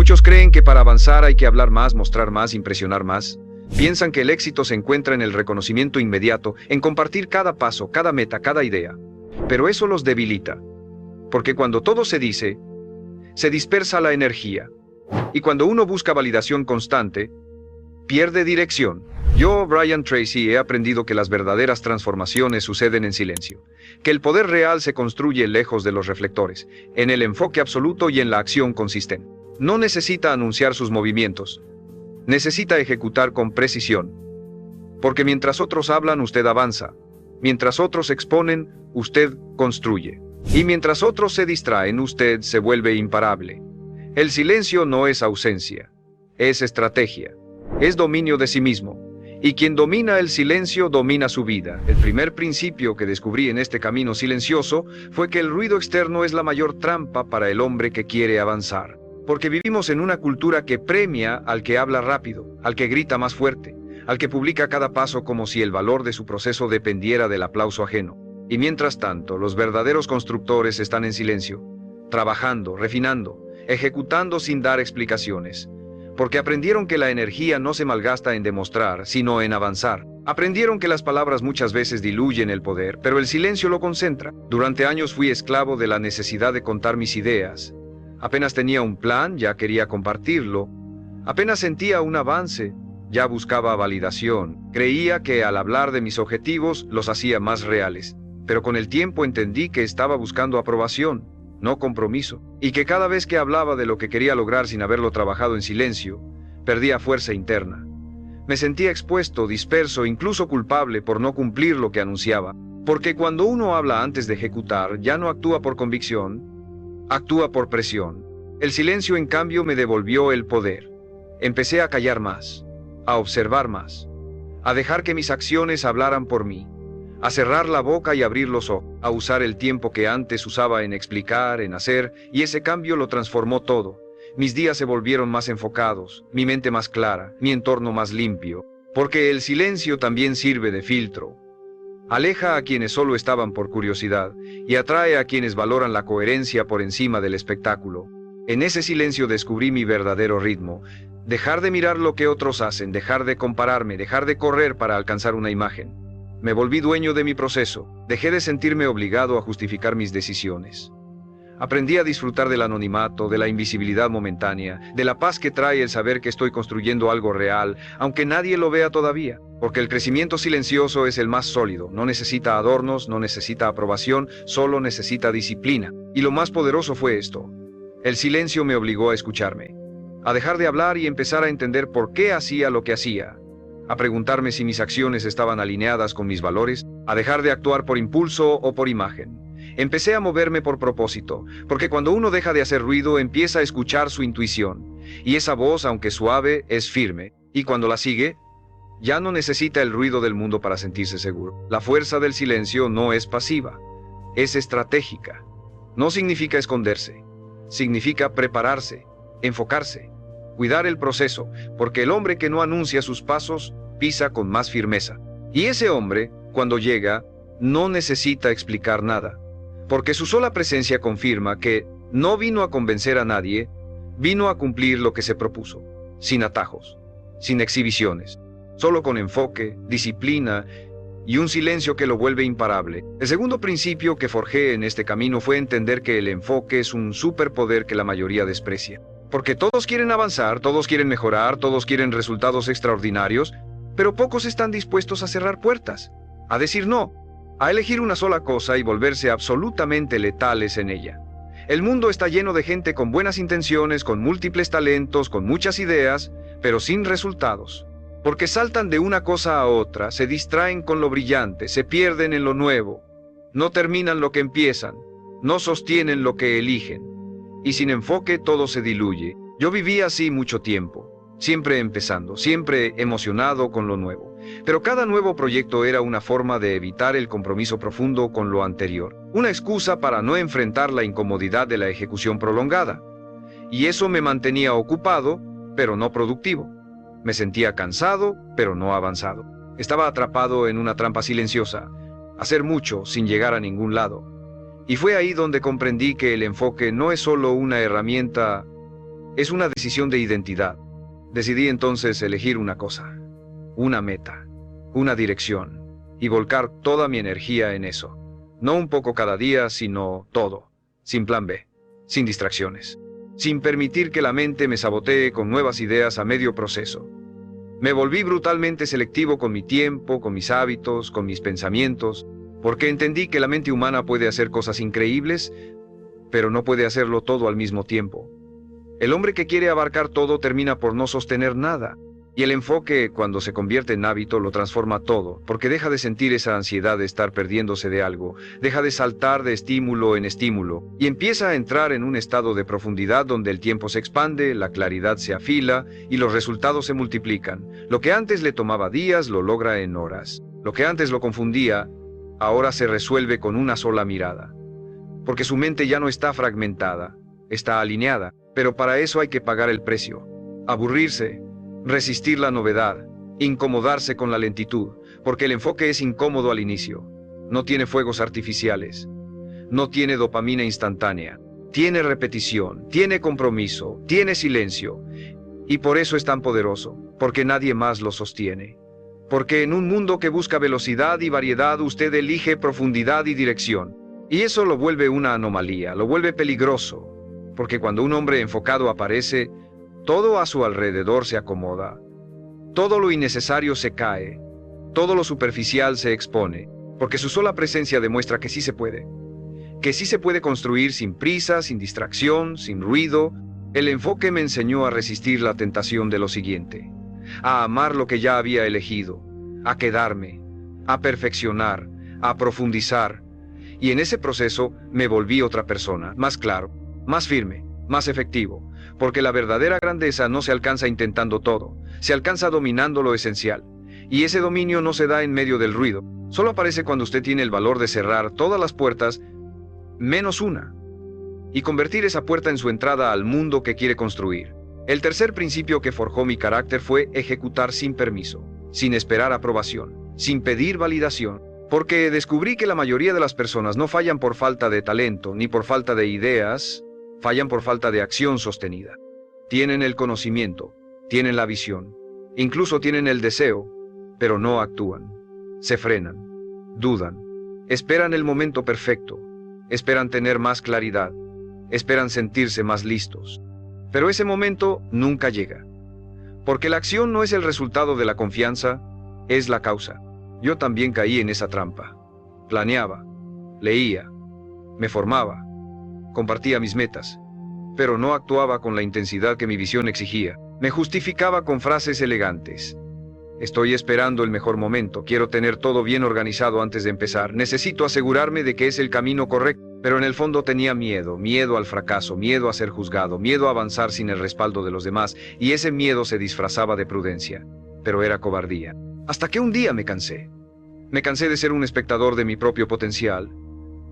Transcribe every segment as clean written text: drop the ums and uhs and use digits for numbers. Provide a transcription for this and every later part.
Muchos creen que para avanzar hay que hablar más, mostrar más, impresionar más. Piensan que el éxito se encuentra en el reconocimiento inmediato, en compartir cada paso, cada meta, cada idea. Pero eso los debilita. Porque cuando todo se dice, se dispersa la energía. Y cuando uno busca validación constante, pierde dirección. Yo, Brian Tracy, he aprendido que las verdaderas transformaciones suceden en silencio, que el poder real se construye lejos de los reflectores, en el enfoque absoluto y en la acción consistente. No necesita anunciar sus movimientos, necesita ejecutar con precisión. Porque mientras otros hablan, usted avanza. Mientras otros exponen, usted construye. Y mientras otros se distraen, usted se vuelve imparable. El silencio no es ausencia, es estrategia, es dominio de sí mismo. Y quien domina el silencio domina su vida. El primer principio que descubrí en este camino silencioso fue que el ruido externo es la mayor trampa para el hombre que quiere avanzar. Porque vivimos en una cultura que premia al que habla rápido, al que grita más fuerte, al que publica cada paso como si el valor de su proceso dependiera del aplauso ajeno. Y mientras tanto, los verdaderos constructores están en silencio, trabajando, refinando, ejecutando sin dar explicaciones. Porque aprendieron que la energía no se malgasta en demostrar, sino en avanzar. Aprendieron que las palabras muchas veces diluyen el poder, pero el silencio lo concentra. Durante años fui esclavo de la necesidad de contar mis ideas. Apenas tenía un plan, ya quería compartirlo. Apenas sentía un avance, ya buscaba validación. Creía que al hablar de mis objetivos los hacía más reales. Pero con el tiempo entendí que estaba buscando aprobación, no compromiso, y que cada vez que hablaba de lo que quería lograr sin haberlo trabajado en silencio, perdía fuerza interna. Me sentía expuesto, disperso, incluso culpable por no cumplir lo que anunciaba. Porque cuando uno habla antes de ejecutar, ya no actúa por convicción, actúa por presión. El silencio, en cambio, me devolvió el poder. Empecé a callar más, a observar más, a dejar que mis acciones hablaran por mí, a cerrar la boca y abrir los ojos, a usar el tiempo que antes usaba en explicar, en hacer, y ese cambio lo transformó todo. Mis días se volvieron más enfocados, mi mente más clara, mi entorno más limpio, porque el silencio también sirve de filtro. Aleja a quienes solo estaban por curiosidad y atrae a quienes valoran la coherencia por encima del espectáculo. En ese silencio descubrí mi verdadero ritmo, dejar de mirar lo que otros hacen, dejar de compararme, dejar de correr para alcanzar una imagen. Me volví dueño de mi proceso, dejé de sentirme obligado a justificar mis decisiones. Aprendí a disfrutar del anonimato, de la invisibilidad momentánea, de la paz que trae el saber que estoy construyendo algo real, aunque nadie lo vea todavía. Porque el crecimiento silencioso es el más sólido, no necesita adornos, no necesita aprobación, solo necesita disciplina. Y lo más poderoso fue esto. El silencio me obligó a escucharme, a dejar de hablar y empezar a entender por qué hacía lo que hacía. A preguntarme si mis acciones estaban alineadas con mis valores, a dejar de actuar por impulso o por imagen. Empecé a moverme por propósito, porque cuando uno deja de hacer ruido, empieza a escuchar su intuición. Y esa voz, aunque suave, es firme. Y cuando la sigue, ya no necesita el ruido del mundo para sentirse seguro. La fuerza del silencio no es pasiva, es estratégica. No significa esconderse, significa prepararse, enfocarse, cuidar el proceso, porque el hombre que no anuncia sus pasos, pisa con más firmeza. Y ese hombre, cuando llega, no necesita explicar nada, porque su sola presencia confirma que no vino a convencer a nadie, vino a cumplir lo que se propuso, sin atajos, sin exhibiciones, solo con enfoque, disciplina y un silencio que lo vuelve imparable. El segundo principio que forjé en este camino fue entender que el enfoque es un superpoder que la mayoría desprecia. Porque todos quieren avanzar, todos quieren mejorar, todos quieren resultados extraordinarios, pero pocos están dispuestos a cerrar puertas, a decir no, a elegir una sola cosa y volverse absolutamente letales en ella. El mundo está lleno de gente con buenas intenciones, con múltiples talentos, con muchas ideas, pero sin resultados. Porque saltan de una cosa a otra, se distraen con lo brillante, se pierden en lo nuevo, no terminan lo que empiezan, no sostienen lo que eligen. Y sin enfoque todo se diluye. Yo viví así mucho tiempo, siempre empezando, siempre emocionado con lo nuevo. Pero cada nuevo proyecto era una forma de evitar el compromiso profundo con lo anterior, una excusa para no enfrentar la incomodidad de la ejecución prolongada. Y eso me mantenía ocupado, pero no productivo. Me sentía cansado, pero no avanzado. Estaba atrapado en una trampa silenciosa, hacer mucho sin llegar a ningún lado. Y fue ahí donde comprendí que el enfoque no es solo una herramienta, Es una decisión de identidad. Decidí entonces elegir una cosa, una meta, una dirección, y volcar toda mi energía en eso. No un poco cada día, sino todo, sin plan B, sin distracciones, sin permitir que la mente me sabotee con nuevas ideas a medio proceso. Me volví brutalmente selectivo con mi tiempo, con mis hábitos, con mis pensamientos, porque entendí que la mente humana puede hacer cosas increíbles, pero no puede hacerlo todo al mismo tiempo. El hombre que quiere abarcar todo termina por no sostener nada, y el enfoque, cuando se convierte en hábito, lo transforma todo, porque deja de sentir esa ansiedad de estar perdiéndose de algo, deja de saltar de estímulo en estímulo, y empieza a entrar en un estado de profundidad donde el tiempo se expande, la claridad se afila, y los resultados se multiplican. Lo que antes le tomaba días, lo logra en horas. Lo que antes lo confundía, ahora se resuelve con una sola mirada. Porque su mente ya no está fragmentada, está alineada, pero para eso hay que pagar el precio. Aburrirse, resistir la novedad, incomodarse con la lentitud, porque el enfoque es incómodo al inicio. No tiene fuegos artificiales, no tiene dopamina instantánea, tiene repetición, tiene compromiso, tiene silencio, y por eso es tan poderoso, porque nadie más lo sostiene. Porque en un mundo que busca velocidad y variedad, usted elige profundidad y dirección. Y eso lo vuelve una anomalía, lo vuelve peligroso, porque cuando un hombre enfocado aparece, todo a su alrededor se acomoda. Todo lo innecesario se cae, todo lo superficial se expone, porque su sola presencia demuestra que sí se puede. Que sí se puede construir sin prisa, sin distracción, sin ruido. El enfoque me enseñó a resistir la tentación de lo siguiente, a amar lo que ya había elegido, a quedarme, a perfeccionar, a profundizar. Y en ese proceso me volví otra persona, más claro, más firme, más efectivo, porque la verdadera grandeza no se alcanza intentando todo, se alcanza dominando lo esencial. Y ese dominio no se da en medio del ruido, solo aparece cuando usted tiene el valor de cerrar todas las puertas, menos una, y convertir esa puerta en su entrada al mundo que quiere construir. El tercer principio que forjó mi carácter fue ejecutar sin permiso, sin esperar aprobación, sin pedir validación, porque descubrí que la mayoría de las personas no fallan por falta de talento ni por falta de ideas, fallan por falta de acción sostenida. Tienen el conocimiento, tienen la visión, incluso tienen el deseo, pero no actúan. Se frenan, dudan, esperan el momento perfecto, esperan tener más claridad, esperan sentirse más listos. Pero ese momento nunca llega, porque la acción no es el resultado de la confianza, es la causa. Yo también caí en esa trampa. Planeaba, leía, me formaba, compartía mis metas, pero no actuaba con la intensidad que mi visión exigía. Me justificaba con frases elegantes. Estoy esperando el mejor momento, quiero tener todo bien organizado antes de empezar, necesito asegurarme de que es el camino correcto, pero en el fondo tenía miedo, miedo al fracaso, miedo a ser juzgado, miedo a avanzar sin el respaldo de los demás, y ese miedo se disfrazaba de prudencia, pero era cobardía. Hasta que un día me cansé. Me cansé de ser un espectador de mi propio potencial.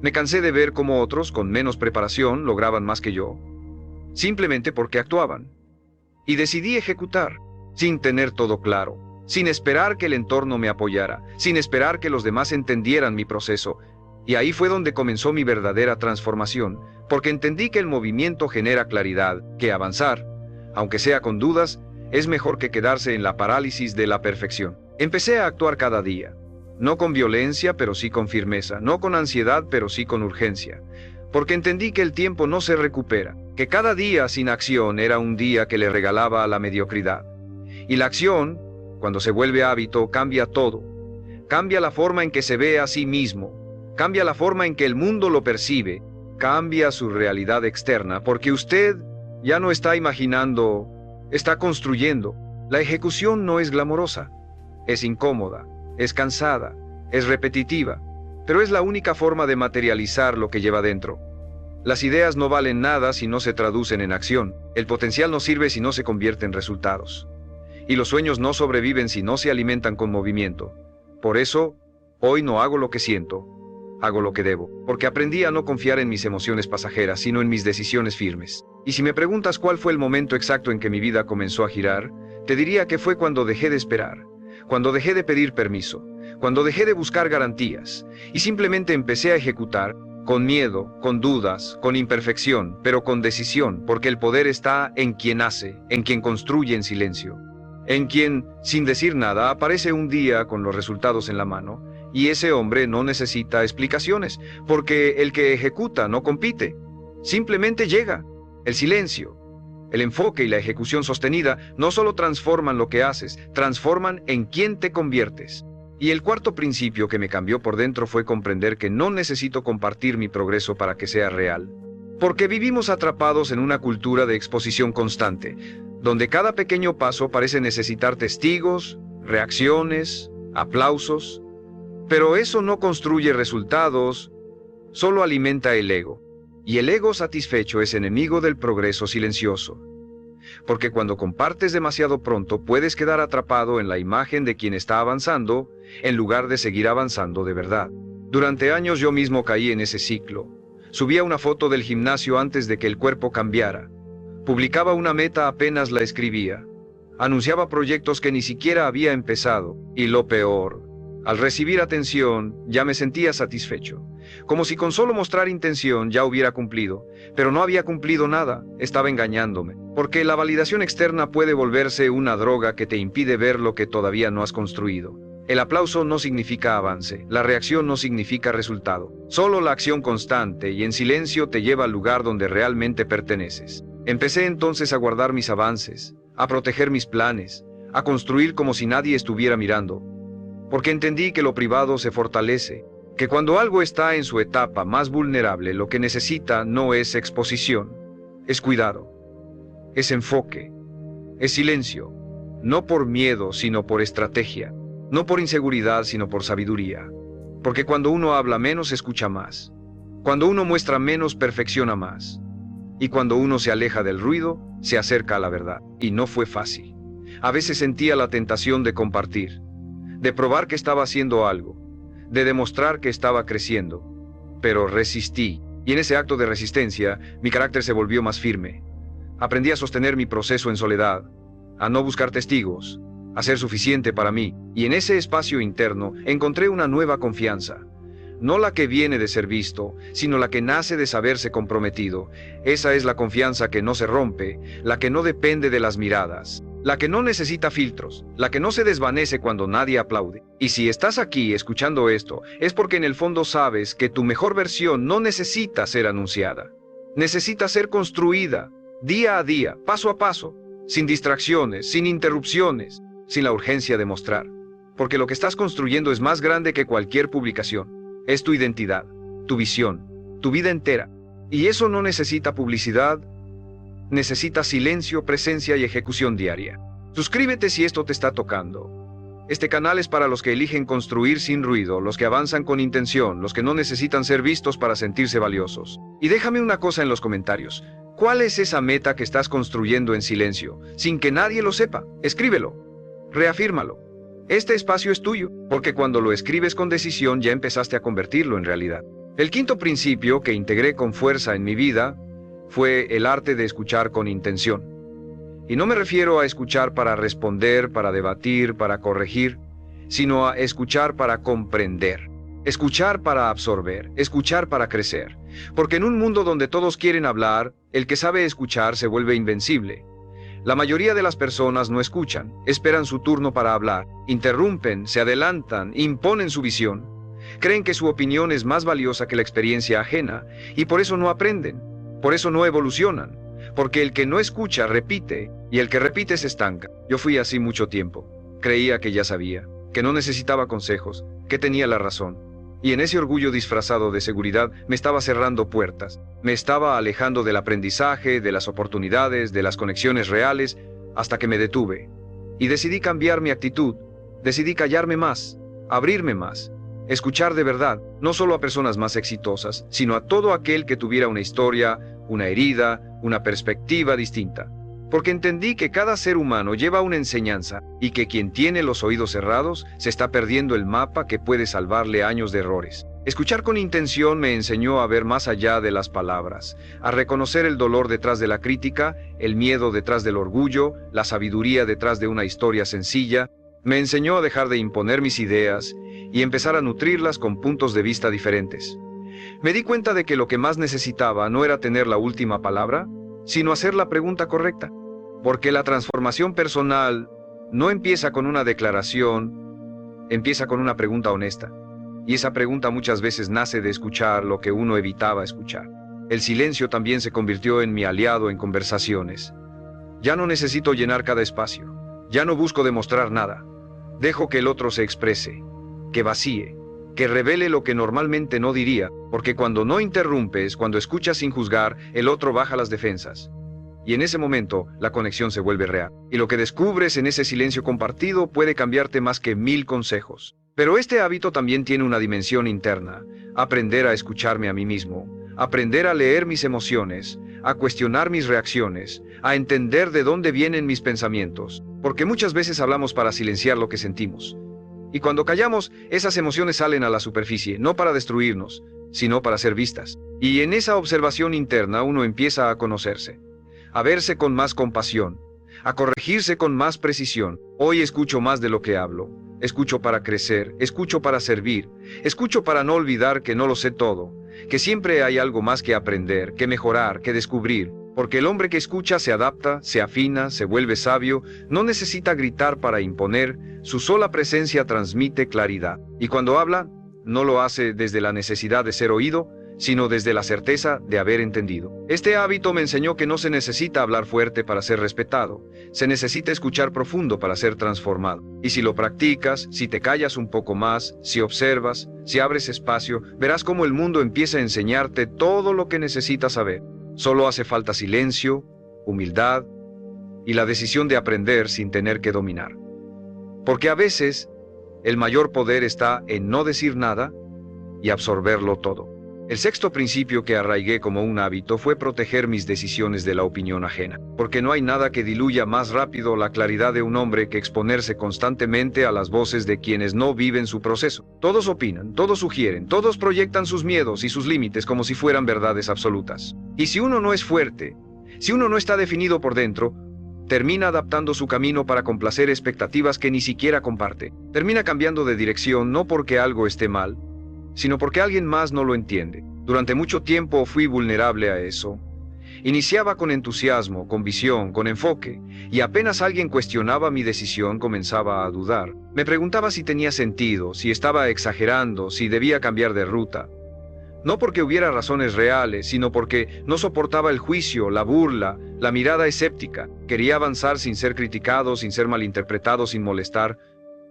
Me cansé de ver cómo otros, con menos preparación, lograban más que yo, simplemente porque actuaban. Y decidí ejecutar, sin tener todo claro, sin esperar que el entorno me apoyara, sin esperar que los demás entendieran mi proceso. Y ahí fue donde comenzó mi verdadera transformación, porque entendí que el movimiento genera claridad, que avanzar, aunque sea con dudas, es mejor que quedarse en la parálisis de la perfección. Empecé a actuar cada día, no con violencia, pero sí con firmeza, no con ansiedad, pero sí con urgencia, porque entendí que el tiempo no se recupera, que cada día sin acción era un día que le regalaba a la mediocridad. Y la acción, cuando se vuelve hábito, cambia todo. Cambia la forma en que se ve a sí mismo, cambia la forma en que el mundo lo percibe, cambia su realidad externa, porque usted ya no está imaginando, está construyendo. La ejecución no es glamorosa, es incómoda, es cansada, es repetitiva, pero es la única forma de materializar lo que lleva dentro. Las ideas no valen nada si no se traducen en acción, el potencial no sirve si no se convierte en resultados, y los sueños no sobreviven si no se alimentan con movimiento. Por eso, hoy no hago lo que siento, hago lo que debo, porque aprendí a no confiar en mis emociones pasajeras, sino en mis decisiones firmes. Y si me preguntas cuál fue el momento exacto en que mi vida comenzó a girar, te diría que fue cuando dejé de esperar, cuando dejé de pedir permiso, cuando dejé de buscar garantías, y simplemente empecé a ejecutar, con miedo, con dudas, con imperfección, pero con decisión, porque el poder está en quien hace, en quien construye en silencio, en quien, sin decir nada, aparece un día con los resultados en la mano, y ese hombre no necesita explicaciones, porque el que ejecuta no compite, simplemente llega. El silencio, el enfoque y la ejecución sostenida no solo transforman lo que haces, transforman en quién te conviertes. Y el cuarto principio que me cambió por dentro fue comprender que no necesito compartir mi progreso para que sea real. Porque vivimos atrapados en una cultura de exposición constante, donde cada pequeño paso parece necesitar testigos, reacciones, aplausos. Pero eso no construye resultados, solo alimenta el ego. Y el ego satisfecho es enemigo del progreso silencioso. Porque cuando compartes demasiado pronto puedes quedar atrapado en la imagen de quien está avanzando, en lugar de seguir avanzando de verdad. Durante años yo mismo caí en ese ciclo. Subía una foto del gimnasio antes de que el cuerpo cambiara. Publicaba una meta apenas la escribía. Anunciaba proyectos que ni siquiera había empezado. Y lo peor, al recibir atención, ya me sentía satisfecho. Como si con solo mostrar intención ya hubiera cumplido, pero no había cumplido nada, estaba engañándome. Porque la validación externa puede volverse una droga que te impide ver lo que todavía no has construido. El aplauso no significa avance, la reacción no significa resultado. Solo la acción constante y en silencio te lleva al lugar donde realmente perteneces. Empecé entonces a guardar mis avances, a proteger mis planes, a construir como si nadie estuviera mirando. Porque entendí que lo privado se fortalece, que cuando algo está en su etapa más vulnerable, lo que necesita no es exposición, es cuidado, es enfoque, es silencio, no por miedo, sino por estrategia, no por inseguridad, sino por sabiduría. Porque cuando uno habla menos, escucha más. Cuando uno muestra menos, perfecciona más. Y cuando uno se aleja del ruido, se acerca a la verdad. Y no fue fácil. A veces sentía la tentación de compartir, de probar que estaba haciendo algo, de demostrar que estaba creciendo, pero resistí, y en ese acto de resistencia, mi carácter se volvió más firme. Aprendí a sostener mi proceso en soledad, a no buscar testigos, a ser suficiente para mí, y en ese espacio interno encontré una nueva confianza, no la que viene de ser visto, sino la que nace de saberse comprometido. Esa es la confianza que no se rompe, la que no depende de las miradas, la que no necesita filtros, la que no se desvanece cuando nadie aplaude. Y si estás aquí escuchando esto, es porque en el fondo sabes que tu mejor versión no necesita ser anunciada. Necesita ser construida, día a día, paso a paso, sin distracciones, sin interrupciones, sin la urgencia de mostrar. Porque lo que estás construyendo es más grande que cualquier publicación. Es tu identidad, tu visión, tu vida entera. Y eso no necesita publicidad. Necesita silencio, presencia y ejecución diaria. Suscríbete si esto te está tocando. Este canal es para los que eligen construir sin ruido, los que avanzan con intención, los que no necesitan ser vistos para sentirse valiosos. Y déjame una cosa en los comentarios. ¿Cuál es esa meta que estás construyendo en silencio, sin que nadie lo sepa? Escríbelo. Reafírmalo. Este espacio es tuyo, porque cuando lo escribes con decisión ya empezaste a convertirlo en realidad. El quinto principio que integré con fuerza en mi vida fue el arte de escuchar con intención. Y no me refiero a escuchar para responder, para debatir, para corregir, sino a escuchar para comprender, escuchar para absorber, escuchar para crecer. Porque en un mundo donde todos quieren hablar, el que sabe escuchar se vuelve invencible. La mayoría de las personas no escuchan, esperan su turno para hablar, interrumpen, se adelantan, imponen su visión. Creen que su opinión es más valiosa que la experiencia ajena, y por eso no aprenden, por eso no evolucionan, porque el que no escucha repite, y el que repite se estanca. Yo fui así mucho tiempo. Creía que ya sabía, que no necesitaba consejos, que tenía la razón. Y en ese orgullo disfrazado de seguridad me estaba cerrando puertas, me estaba alejando del aprendizaje, de las oportunidades, de las conexiones reales, hasta que me detuve. Y decidí cambiar mi actitud, decidí callarme más, abrirme más, escuchar de verdad, no solo a personas más exitosas, sino a todo aquel que tuviera una historia, una herida, una perspectiva distinta. Porque entendí que cada ser humano lleva una enseñanza y que quien tiene los oídos cerrados se está perdiendo el mapa que puede salvarle años de errores. Escuchar con intención me enseñó a ver más allá de las palabras, a reconocer el dolor detrás de la crítica, el miedo detrás del orgullo, la sabiduría detrás de una historia sencilla. Me enseñó a dejar de imponer mis ideas y empezar a nutrirlas con puntos de vista diferentes. Me di cuenta de que lo que más necesitaba no era tener la última palabra, sino hacer la pregunta correcta. Porque la transformación personal no empieza con una declaración, empieza con una pregunta honesta. Y esa pregunta muchas veces nace de escuchar lo que uno evitaba escuchar. El silencio también se convirtió en mi aliado en conversaciones. Ya no necesito llenar cada espacio. Ya no busco demostrar nada. Dejo que el otro se exprese, que vacíe, que revele lo que normalmente no diría, porque cuando no interrumpes, cuando escuchas sin juzgar, el otro baja las defensas. Y en ese momento, la conexión se vuelve real. Y lo que descubres en ese silencio compartido puede cambiarte más que 1000 consejos. Pero este hábito también tiene una dimensión interna. Aprender a escucharme a mí mismo, aprender a leer mis emociones, a cuestionar mis reacciones, a entender de dónde vienen mis pensamientos. Porque muchas veces hablamos para silenciar lo que sentimos. Y cuando callamos, esas emociones salen a la superficie, no para destruirnos, sino para ser vistas. Y en esa observación interna uno empieza a conocerse, a verse con más compasión, a corregirse con más precisión. Hoy escucho más de lo que hablo. Escucho para crecer, escucho para servir, escucho para no olvidar que no lo sé todo, que siempre hay algo más que aprender, que mejorar, que descubrir. Porque el hombre que escucha se adapta, se afina, se vuelve sabio, no necesita gritar para imponer, su sola presencia transmite claridad. Y cuando habla, no lo hace desde la necesidad de ser oído, sino desde la certeza de haber entendido. Este hábito me enseñó que no se necesita hablar fuerte para ser respetado, se necesita escuchar profundo para ser transformado. Y si lo practicas, si te callas un poco más, si observas, si abres espacio, verás cómo el mundo empieza a enseñarte todo lo que necesitas saber. Solo hace falta silencio, humildad y la decisión de aprender sin tener que dominar. Porque a veces, el mayor poder está en no decir nada y absorberlo todo. El sexto principio que arraigué como un hábito fue proteger mis decisiones de la opinión ajena. Porque no hay nada que diluya más rápido la claridad de un hombre que exponerse constantemente a las voces de quienes no viven su proceso. Todos opinan, todos sugieren, todos proyectan sus miedos y sus límites como si fueran verdades absolutas. Y si uno no es fuerte, si uno no está definido por dentro, termina adaptando su camino para complacer expectativas que ni siquiera comparte. Termina cambiando de dirección no porque algo esté mal, sino porque alguien más no lo entiende. Durante mucho tiempo fui vulnerable a eso. Iniciaba con entusiasmo, con visión, con enfoque, y apenas alguien cuestionaba mi decisión comenzaba a dudar. Me preguntaba si tenía sentido, si estaba exagerando, si debía cambiar de ruta. No porque hubiera razones reales, sino porque no soportaba el juicio, la burla, la mirada escéptica. Quería avanzar sin ser criticado, sin ser malinterpretado, sin molestar.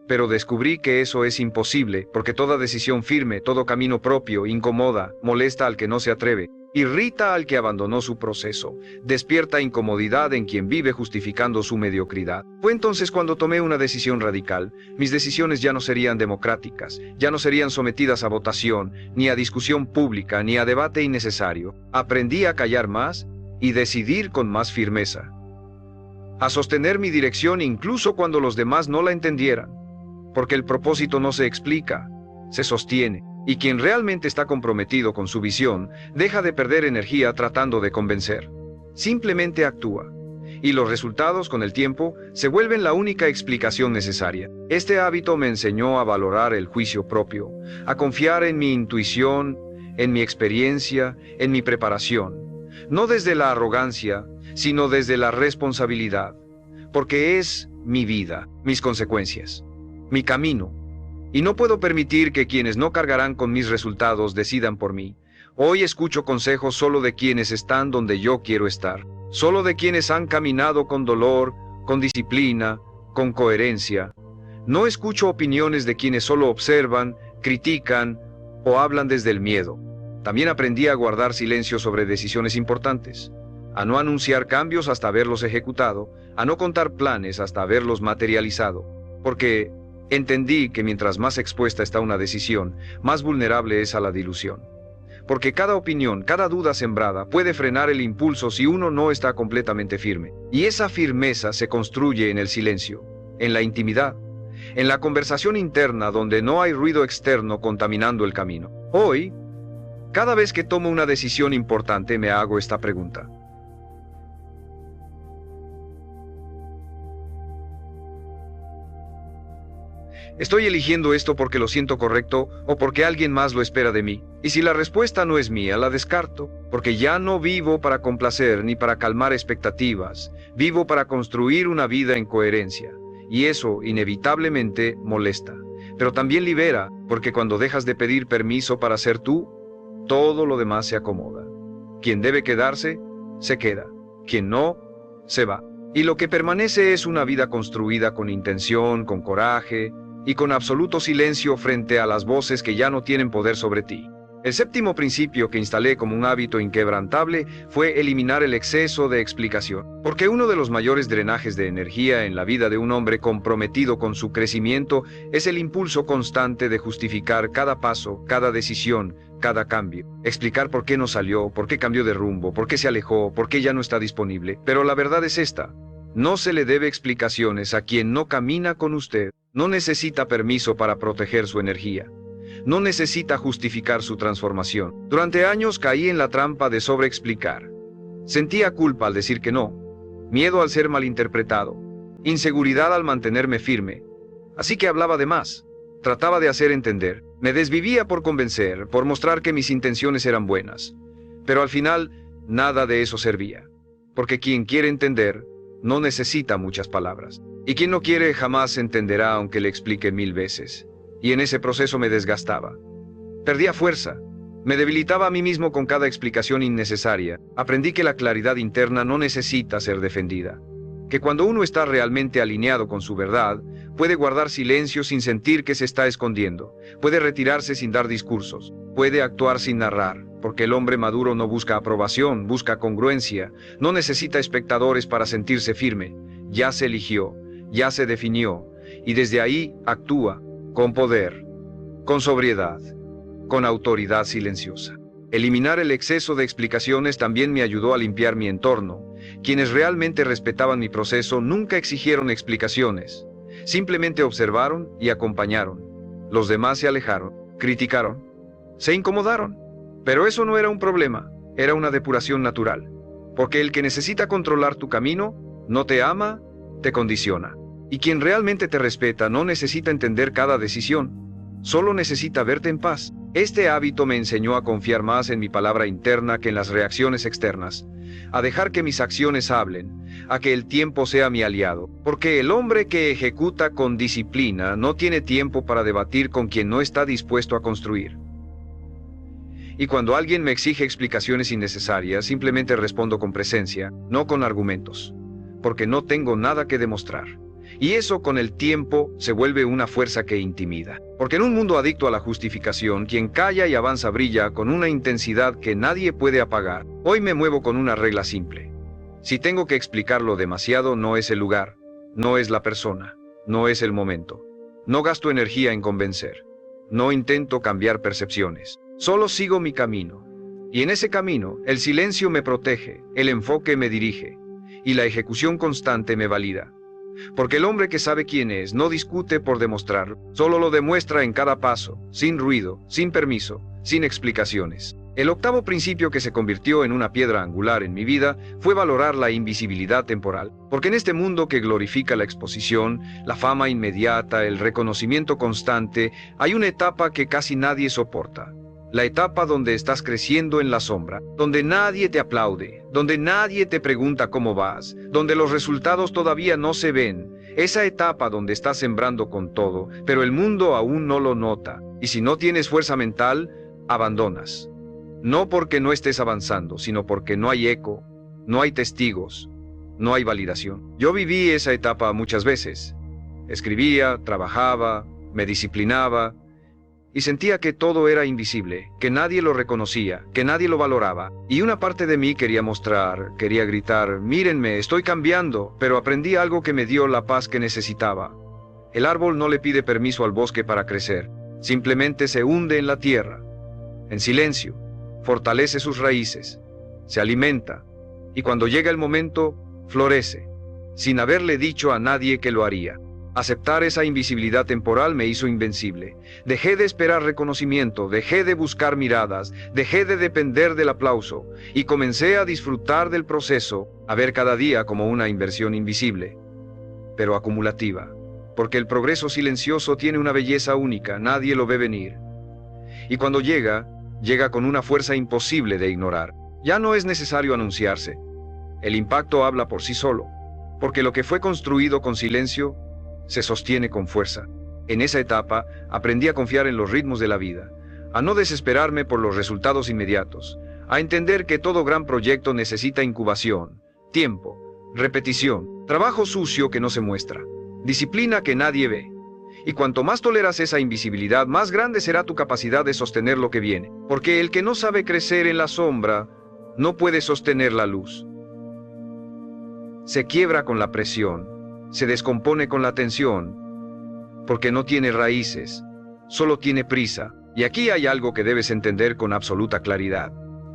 Pero descubrí que eso es imposible, porque toda decisión firme, todo camino propio, incomoda, molesta al que no se atreve, irrita al que abandonó su proceso, despierta incomodidad en quien vive justificando su mediocridad. Fue entonces cuando tomé una decisión radical. Mis decisiones ya no serían democráticas, ya no serían sometidas a votación, ni a discusión pública, ni a debate innecesario. Aprendí a callar más y decidir con más firmeza, a sostener mi dirección incluso cuando los demás no la entendieran. Porque el propósito no se explica, se sostiene, y quien realmente está comprometido con su visión deja de perder energía tratando de convencer. Simplemente actúa, y los resultados con el tiempo se vuelven la única explicación necesaria. Este hábito me enseñó a valorar el juicio propio, a confiar en mi intuición, en mi experiencia, en mi preparación, no desde la arrogancia, sino desde la responsabilidad, porque es mi vida, mis consecuencias, mi camino, y no puedo permitir que quienes no cargarán con mis resultados decidan por mí. Hoy escucho consejos solo de quienes están donde yo quiero estar, solo de quienes han caminado con dolor, con disciplina, con coherencia. No escucho opiniones de quienes solo observan, critican o hablan desde el miedo. También aprendí a guardar silencio sobre decisiones importantes, a no anunciar cambios hasta haberlos ejecutado, a no contar planes hasta haberlos materializado, porque entendí que mientras más expuesta está una decisión, más vulnerable es a la dilución. Porque cada opinión, cada duda sembrada puede frenar el impulso si uno no está completamente firme. Y esa firmeza se construye en el silencio, en la intimidad, en la conversación interna donde no hay ruido externo contaminando el camino. Hoy, cada vez que tomo una decisión importante me hago esta pregunta. ¿Estoy eligiendo esto porque lo siento correcto o porque alguien más lo espera de mí? Y si la respuesta no es mía, la descarto, porque ya no vivo para complacer ni para calmar expectativas, vivo para construir una vida en coherencia. Y eso, inevitablemente, molesta. Pero también libera, porque cuando dejas de pedir permiso para ser tú, todo lo demás se acomoda. Quien debe quedarse, se queda. Quien no, se va. Y lo que permanece es una vida construida con intención, con coraje y con absoluto silencio frente a las voces que ya no tienen poder sobre ti. El séptimo principio que instalé como un hábito inquebrantable fue eliminar el exceso de explicación. Porque uno de los mayores drenajes de energía en la vida de un hombre comprometido con su crecimiento es el impulso constante de justificar cada paso, cada decisión, cada cambio. Explicar por qué no salió, por qué cambió de rumbo, por qué se alejó, por qué ya no está disponible. Pero la verdad es esta: no se le debe explicaciones a quien no camina con usted. No necesita permiso para proteger su energía. No necesita justificar su transformación. Durante años caí en la trampa de sobreexplicar. Sentía culpa al decir que no, miedo al ser malinterpretado, inseguridad al mantenerme firme. Así que hablaba de más. Trataba de hacer entender. Me desvivía por convencer, por mostrar que mis intenciones eran buenas. Pero al final, nada de eso servía. Porque quien quiere entender, no necesita muchas palabras. Y quien no quiere jamás entenderá aunque le explique 1000 veces. Y en ese proceso me desgastaba. Perdía fuerza. Me debilitaba a mí mismo con cada explicación innecesaria. Aprendí que la claridad interna no necesita ser defendida. Que cuando uno está realmente alineado con su verdad, puede guardar silencio sin sentir que se está escondiendo. Puede retirarse sin dar discursos. Puede actuar sin narrar. Porque el hombre maduro no busca aprobación, busca congruencia. No necesita espectadores para sentirse firme. Ya se eligió, ya se definió. Y desde ahí actúa. Con poder, con sobriedad, con autoridad silenciosa. Eliminar el exceso de explicaciones también me ayudó a limpiar mi entorno. Quienes realmente respetaban mi proceso nunca exigieron explicaciones. Simplemente observaron y acompañaron. Los demás se alejaron, criticaron, se incomodaron. Pero eso no era un problema, era una depuración natural. Porque el que necesita controlar tu camino, no te ama, te condiciona. Y quien realmente te respeta no necesita entender cada decisión, solo necesita verte en paz. Este hábito me enseñó a confiar más en mi palabra interna que en las reacciones externas, a dejar que mis acciones hablen, a que el tiempo sea mi aliado, porque el hombre que ejecuta con disciplina no tiene tiempo para debatir con quien no está dispuesto a construir. Y cuando alguien me exige explicaciones innecesarias, simplemente respondo con presencia, no con argumentos, porque no tengo nada que demostrar. Y eso con el tiempo se vuelve una fuerza que intimida. Porque en un mundo adicto a la justificación, quien calla y avanza brilla con una intensidad que nadie puede apagar. Hoy me muevo con una regla simple. Si tengo que explicarlo demasiado, no es el lugar, no es la persona, no es el momento. No gasto energía en convencer. No intento cambiar percepciones. Solo sigo mi camino. Y en ese camino, el silencio me protege, el enfoque me dirige, y la ejecución constante me valida. Porque el hombre que sabe quién es no discute por demostrar, solo lo demuestra en cada paso, sin ruido, sin permiso, sin explicaciones. El octavo principio que se convirtió en una piedra angular en mi vida fue valorar la invisibilidad temporal. Porque en este mundo que glorifica la exposición, la fama inmediata, el reconocimiento constante, hay una etapa que casi nadie soporta. La etapa donde estás creciendo en la sombra, donde nadie te aplaude, donde nadie te pregunta cómo vas, donde los resultados todavía no se ven. Esa etapa donde estás sembrando con todo, pero el mundo aún no lo nota. Y si no tienes fuerza mental, abandonas. No porque no estés avanzando, sino porque no hay eco, no hay testigos, no hay validación. Yo viví esa etapa muchas veces. Escribía, trabajaba, me disciplinaba, y sentía que todo era invisible, que nadie lo reconocía, que nadie lo valoraba. Y una parte de mí quería mostrar, quería gritar, mírenme, estoy cambiando, pero aprendí algo que me dio la paz que necesitaba. El árbol no le pide permiso al bosque para crecer, simplemente se hunde en la tierra, en silencio, fortalece sus raíces, se alimenta, y cuando llega el momento, florece, sin haberle dicho a nadie que lo haría. Aceptar esa invisibilidad temporal me hizo invencible. Dejé de esperar reconocimiento, dejé de buscar miradas, dejé de depender del aplauso y comencé a disfrutar del proceso, a ver cada día como una inversión invisible, pero acumulativa. porque el progreso silencioso tiene una belleza única, nadie lo ve venir. Y cuando llega, llega con una fuerza imposible de ignorar. Ya no es necesario anunciarse. El impacto habla por sí solo, porque lo que fue construido con silencio se sostiene con fuerza. En esa etapa aprendí a confiar en los ritmos de la vida, a no desesperarme por los resultados inmediatos, a entender que todo gran proyecto necesita incubación, tiempo, repetición, trabajo sucio que no se muestra, disciplina que nadie ve. Y cuanto más toleras esa invisibilidad, más grande será tu capacidad de sostener lo que viene, porque el que no sabe crecer en la sombra no puede sostener la luz. Se quiebra con la presión, se descompone con la tensión, porque no tiene raíces, solo tiene prisa. Y aquí hay algo que debes entender con absoluta claridad.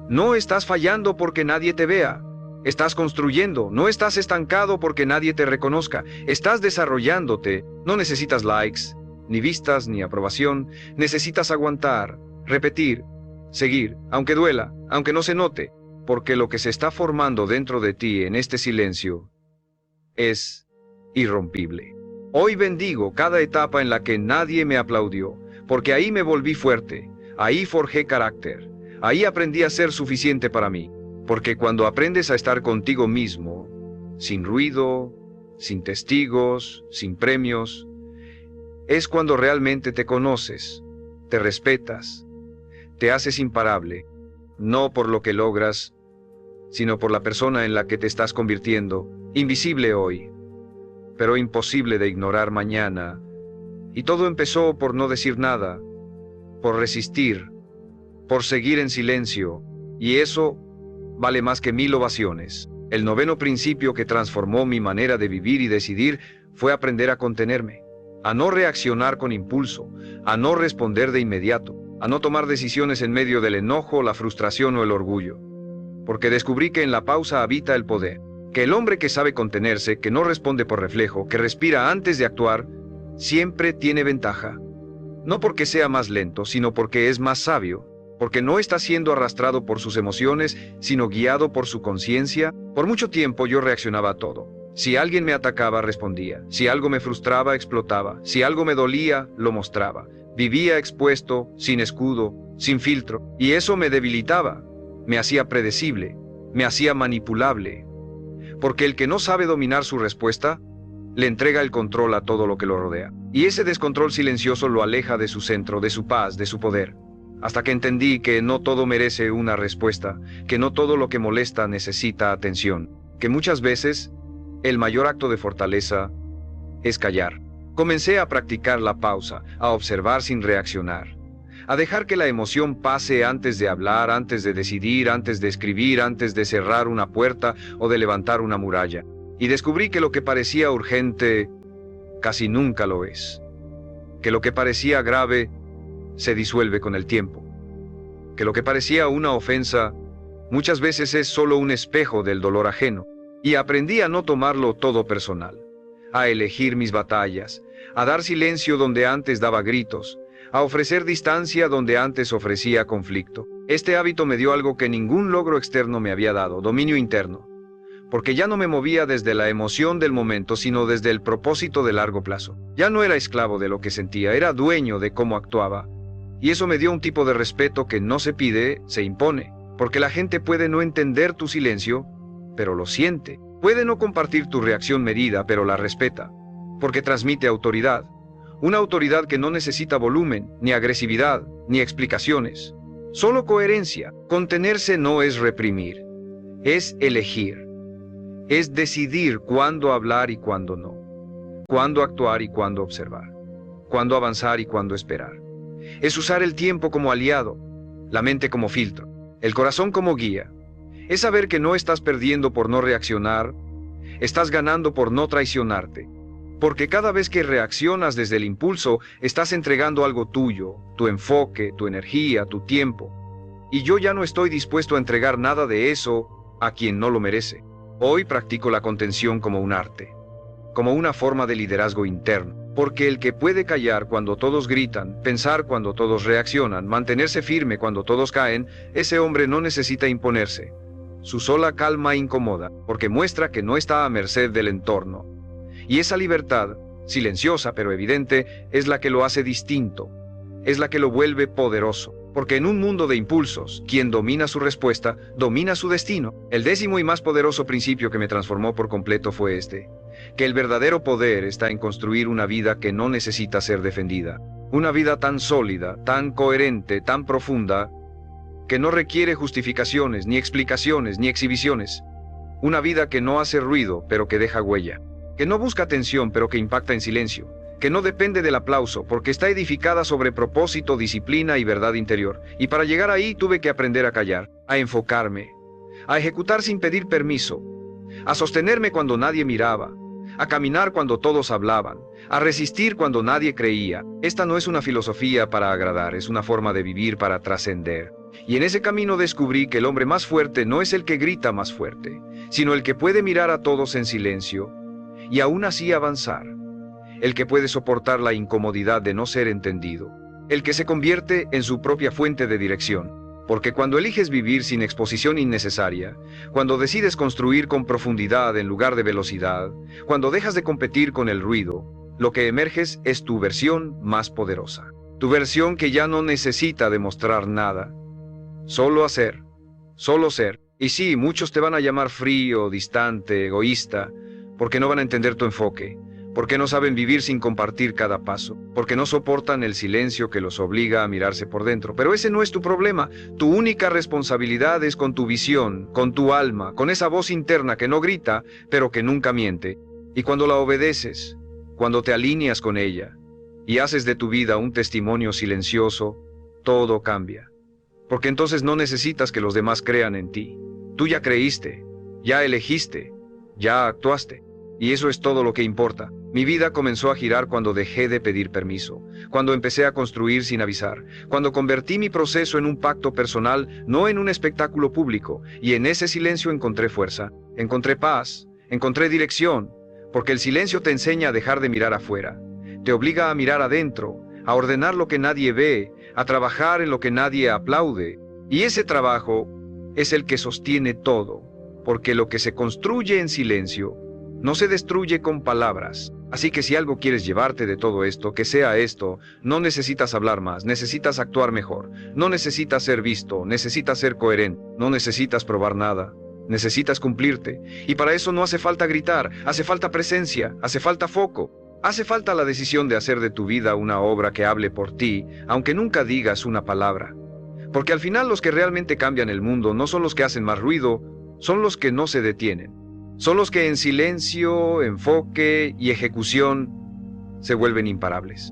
No estás fallando porque nadie te vea. Estás construyendo, no estás estancado porque nadie te reconozca. Estás desarrollándote. No necesitas likes, ni vistas, ni aprobación. Necesitas aguantar, repetir, seguir, aunque duela, aunque no se note, porque lo que se está formando dentro de ti en este silencio es irrompible. Hoy bendigo cada etapa en la que nadie me aplaudió, porque ahí me volví fuerte, ahí forjé carácter, ahí aprendí a ser suficiente para mí, porque cuando aprendes a estar contigo mismo, sin ruido, sin testigos, sin premios, es cuando realmente te conoces, te respetas, te haces imparable, no por lo que logras, sino por la persona en la que te estás convirtiendo, invisible hoy, pero imposible de ignorar mañana. Y todo empezó por no decir nada, por resistir, por seguir en silencio, y eso vale más que 1000 ovaciones. El noveno principio que transformó mi manera de vivir y decidir fue aprender a contenerme, a no reaccionar con impulso, a no responder de inmediato, a no tomar decisiones en medio del enojo, la frustración o el orgullo. Porque descubrí que en la pausa habita el poder, que el hombre que sabe contenerse, que no responde por reflejo, que respira antes de actuar, siempre tiene ventaja. No porque sea más lento, sino porque es más sabio, porque no está siendo arrastrado por sus emociones, sino guiado por su conciencia. Por mucho tiempo yo reaccionaba a todo. Si alguien me atacaba, respondía. Si algo me frustraba, explotaba. Si algo me dolía, lo mostraba. Vivía expuesto, sin escudo, sin filtro, y eso me debilitaba, me hacía predecible, me hacía manipulable. Porque el que no sabe dominar su respuesta, le entrega el control a todo lo que lo rodea. Y ese descontrol silencioso lo aleja de su centro, de su paz, de su poder. Hasta que entendí que no todo merece una respuesta, que no todo lo que molesta necesita atención, que muchas veces el mayor acto de fortaleza es callar. Comencé a practicar la pausa, a observar sin reaccionar, a dejar que la emoción pase antes de hablar, antes de decidir, antes de escribir, antes de cerrar una puerta o de levantar una muralla. Y descubrí que lo que parecía urgente casi nunca lo es. Que lo que parecía grave se disuelve con el tiempo. Que lo que parecía una ofensa muchas veces es solo un espejo del dolor ajeno. Y aprendí a no tomarlo todo personal, a elegir mis batallas, a dar silencio donde antes daba gritos, a ofrecer distancia donde antes ofrecía conflicto. Este hábito me dio algo que ningún logro externo me había dado, dominio interno. Porque ya no me movía desde la emoción del momento, sino desde el propósito de largo plazo. Ya no era esclavo de lo que sentía, era dueño de cómo actuaba. Y eso me dio un tipo de respeto que no se pide, se impone. Porque la gente puede no entender tu silencio, pero lo siente. Puede no compartir tu reacción medida, pero la respeta. Porque transmite autoridad. Una autoridad que no necesita volumen, ni agresividad, ni explicaciones. Solo coherencia. Contenerse no es reprimir, es elegir. Es decidir cuándo hablar y cuándo no. Cuándo actuar y cuándo observar. Cuándo avanzar y cuándo esperar. Es usar el tiempo como aliado, la mente como filtro, el corazón como guía. Es saber que no estás perdiendo por no reaccionar, estás ganando por no traicionarte. Porque cada vez que reaccionas desde el impulso, estás entregando algo tuyo, tu enfoque, tu energía, tu tiempo. Y yo ya no estoy dispuesto a entregar nada de eso a quien no lo merece. Hoy practico la contención como un arte, como una forma de liderazgo interno. Porque el que puede callar cuando todos gritan, pensar cuando todos reaccionan, mantenerse firme cuando todos caen, ese hombre no necesita imponerse. Su sola calma incomoda, porque muestra que no está a merced del entorno. Y esa libertad silenciosa pero evidente, es la que lo hace distinto, es la que lo vuelve poderoso. Porque en un mundo de impulsos, quien domina su respuesta, domina su destino. El 10º y más poderoso principio que me transformó por completo fue este: que el verdadero poder está en construir una vida que no necesita ser defendida. Una vida tan sólida, tan coherente, tan profunda, que no requiere justificaciones, ni explicaciones, ni exhibiciones. Una vida que no hace ruido, pero que deja huella. Que no busca atención, pero que impacta en silencio. Que no depende del aplauso, porque está edificada sobre propósito, disciplina y verdad interior. Y para llegar ahí tuve que aprender a callar, a enfocarme, a ejecutar sin pedir permiso, a sostenerme cuando nadie miraba, a caminar cuando todos hablaban, a resistir cuando nadie creía. Esta no es una filosofía para agradar, es una forma de vivir para trascender. Y en ese camino descubrí que el hombre más fuerte no es el que grita más fuerte, sino el que puede mirar a todos en silencio y aún así avanzar. El que puede soportar la incomodidad de no ser entendido, el que se convierte en su propia fuente de dirección. Porque cuando eliges vivir sin exposición innecesaria, cuando decides construir con profundidad en lugar de velocidad, cuando dejas de competir con el ruido, lo que emerges es tu versión más poderosa. Tu versión que ya no necesita demostrar nada, solo hacer, solo ser. Y sí, muchos te van a llamar frío, distante, egoísta, porque no van a entender tu enfoque. Porque no saben vivir sin compartir cada paso, porque no soportan el silencio que los obliga a mirarse por dentro. Pero ese no es tu problema. Tu única responsabilidad es con tu visión, con tu alma, con esa voz interna que no grita, pero que nunca miente. Y cuando la obedeces, cuando te alineas con ella, y haces de tu vida un testimonio silencioso, todo cambia. Porque entonces no necesitas que los demás crean en ti. Tú ya creíste, ya elegiste, ya actuaste. Y eso es todo lo que importa. Mi vida comenzó a girar cuando dejé de pedir permiso, cuando empecé a construir sin avisar, cuando convertí mi proceso en un pacto personal, no en un espectáculo público, y en ese silencio encontré fuerza, encontré paz, encontré dirección, porque el silencio te enseña a dejar de mirar afuera, te obliga a mirar adentro, a ordenar lo que nadie ve, a trabajar en lo que nadie aplaude, y ese trabajo es el que sostiene todo, porque lo que se construye en silencio no se destruye con palabras. Así que si algo quieres llevarte de todo esto, que sea esto: no necesitas hablar más, necesitas actuar mejor, no necesitas ser visto, necesitas ser coherente, no necesitas probar nada, necesitas cumplirte. Y para eso no hace falta gritar, hace falta presencia, hace falta foco, hace falta la decisión de hacer de tu vida una obra que hable por ti, aunque nunca digas una palabra. Porque al final los que realmente cambian el mundo no son los que hacen más ruido, son los que no se detienen. Son los que en silencio, enfoque y ejecución se vuelven imparables.